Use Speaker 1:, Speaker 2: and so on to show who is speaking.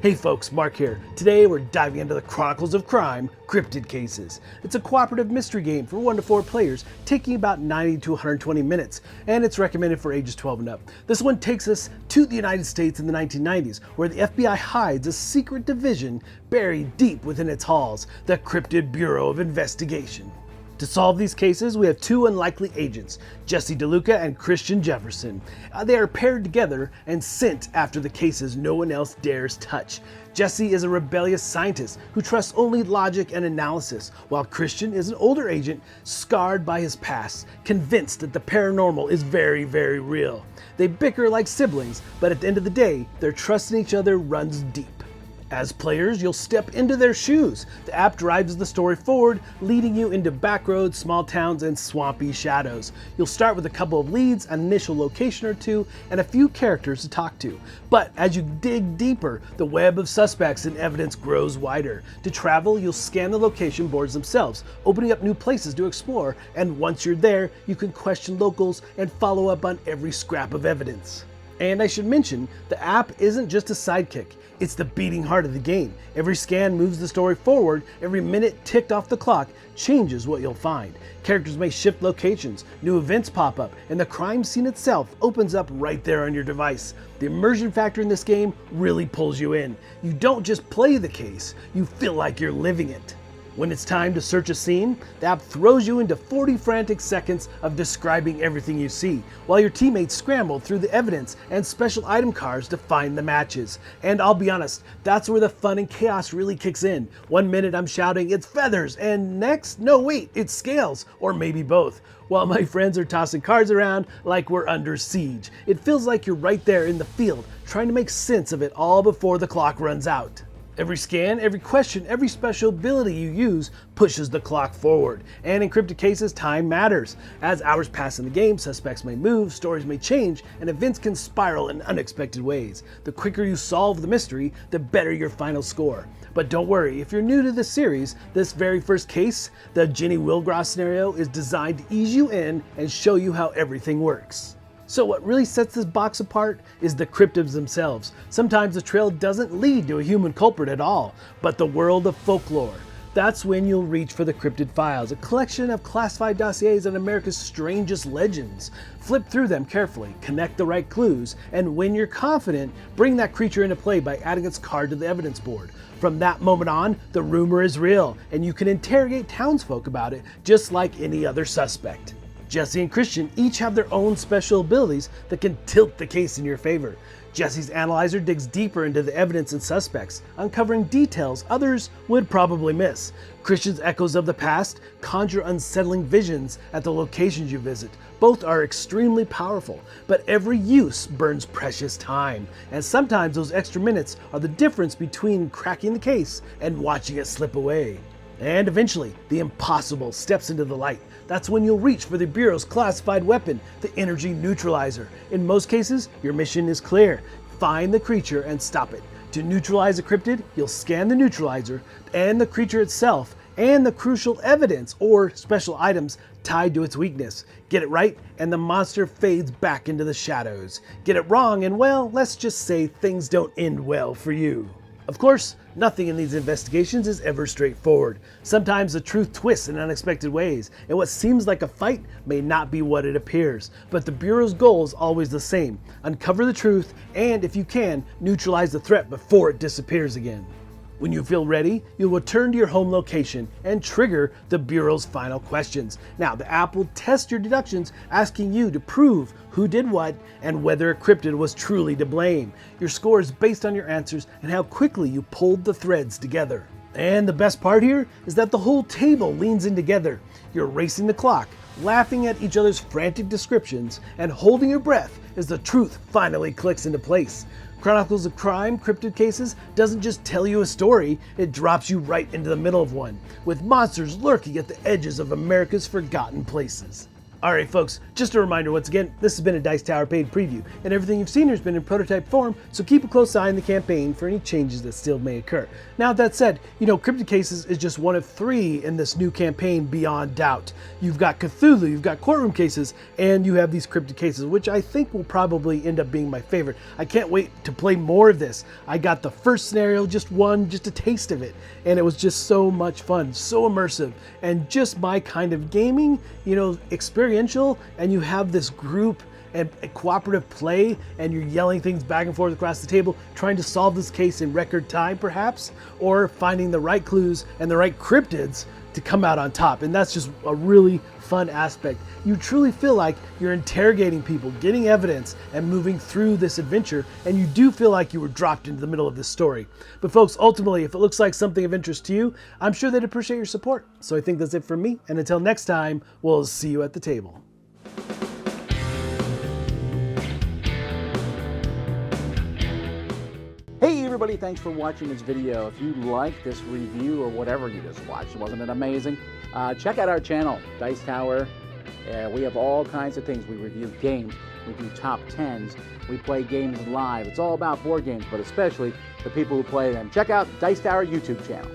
Speaker 1: Hey folks, Mark here. Today we're diving into the Chronicles of Crime Cryptid Cases. It's a cooperative mystery game for 1 to 4 players, taking about 90 to 120 minutes, and it's recommended for ages 12 and up. This one takes us to the United States in the 1990s, where the FBI hides a secret division buried deep within its halls, the Cryptid Bureau of Investigation. To solve these cases, we have 2 unlikely agents, Jessie DeLuca and Christian Jefferson. They are paired together and sent after the cases no one else dares touch. Jessie is a rebellious scientist who trusts only logic and analysis, while Christian is an older agent scarred by his past, convinced that the paranormal is very, very real. They bicker like siblings, but at the end of the day, their trust in each other runs deep. As players, you'll step into their shoes. The app drives the story forward, leading you into back roads, small towns, and swampy shadows. You'll start with a couple of leads, an initial location or two, and a few characters to talk to. But as you dig deeper, the web of suspects and evidence grows wider. To travel, you'll scan the location boards themselves, opening up new places to explore, and once you're there, you can question locals and follow up on every scrap of evidence. And I should mention, the app isn't just a sidekick. It's the beating heart of the game. Every scan moves the story forward, every minute ticked off the clock changes what you'll find. Characters may shift locations, new events pop up, and the crime scene itself opens up right there on your device. The immersion factor in this game really pulls you in. You don't just play the case, you feel like you're living it. When it's time to search a scene, the app throws you into 40 frantic seconds of describing everything you see, while your teammates scramble through the evidence and special item cards to find the matches. And I'll be honest, that's where the fun and chaos really kicks in. 1 minute I'm shouting, "It's feathers," and next, no wait, it's scales, or maybe both. While my friends are tossing cards around like we're under siege. It feels like you're right there in the field, trying to make sense of it all before the clock runs out. Every scan, every question, every special ability you use pushes the clock forward. And in cryptid cases, time matters. As hours pass in the game, suspects may move, stories may change, and events can spiral in unexpected ways. The quicker you solve the mystery, the better your final score. But don't worry, if you're new to this series, this very first case, the Jenny Wilgross scenario, is designed to ease you in and show you how everything works. So what really sets this box apart is the cryptids themselves. Sometimes the trail doesn't lead to a human culprit at all, but the world of folklore. That's when you'll reach for the Cryptid Files, a collection of classified dossiers on America's strangest legends. Flip through them carefully, connect the right clues, and when you're confident, bring that creature into play by adding its card to the evidence board. From that moment on, the rumor is real, and you can interrogate townsfolk about it just like any other suspect. Jessie and Christian each have their own special abilities that can tilt the case in your favor. Jessie's analyzer digs deeper into the evidence and suspects, uncovering details others would probably miss. Christian's echoes of the past conjure unsettling visions at the locations you visit. Both are extremely powerful, but every use burns precious time, and sometimes those extra minutes are the difference between cracking the case and watching it slip away. And eventually, the impossible steps into the light. That's when you'll reach for the Bureau's classified weapon, the energy neutralizer. In most cases, your mission is clear. Find the creature and stop it. To neutralize a cryptid, you'll scan the neutralizer and the creature itself and the crucial evidence or special items tied to its weakness. Get it right, and the monster fades back into the shadows. Get it wrong, and well, let's just say things don't end well for you. Of course, nothing in these investigations is ever straightforward. Sometimes the truth twists in unexpected ways, and what seems like a fight may not be what it appears. But the Bureau's goal is always the same: uncover the truth, and if you can, neutralize the threat before it disappears again. When you feel ready, you'll return to your home location and trigger the Bureau's final questions. Now, the app will test your deductions, asking you to prove who did what and whether a cryptid was truly to blame. Your score is based on your answers and how quickly you pulled the threads together. And the best part here is that the whole table leans in together. You're racing the clock, laughing at each other's frantic descriptions, and holding your breath as the truth finally clicks into place. Chronicles of Crime Cryptid Cases doesn't just tell you a story, it drops you right into the middle of one, with monsters lurking at the edges of America's forgotten places. Alright folks, just a reminder once again, this has been a Dice Tower paid preview, and everything you've seen here has been in prototype form, so keep a close eye on the campaign for any changes that still may occur. Now that said, Cryptid Cases is just one of 3 in this new campaign Beyond Doubt. You've got Cthulhu, you've got Courtroom Cases, and you have these Cryptid Cases, which I think will probably end up being my favorite. I can't wait to play more of this. I got the first scenario, just a taste of it, and it was just so much fun, so immersive, and just my kind of gaming, experiential, and you have this group and a cooperative play, and you're yelling things back and forth across the table, trying to solve this case in record time perhaps, or finding the right clues and the right cryptids to come out on top. And that's just a really fun aspect. You truly feel like you're interrogating people, getting evidence, and moving through this adventure, and you do feel like you were dropped into the middle of this story. But folks, ultimately, if it looks like something of interest to you, I'm sure they'd appreciate your support. So I think that's it from me, and until next time, we'll see you at the table.
Speaker 2: Hey everybody, thanks for watching this video. If you like this review or whatever you just watched, wasn't it amazing? Check out our channel, Dice Tower. We have all kinds of things. We review games, we do top 10s, we play games live. It's all about board games, but especially the people who play them. Check out Dice Tower YouTube channel.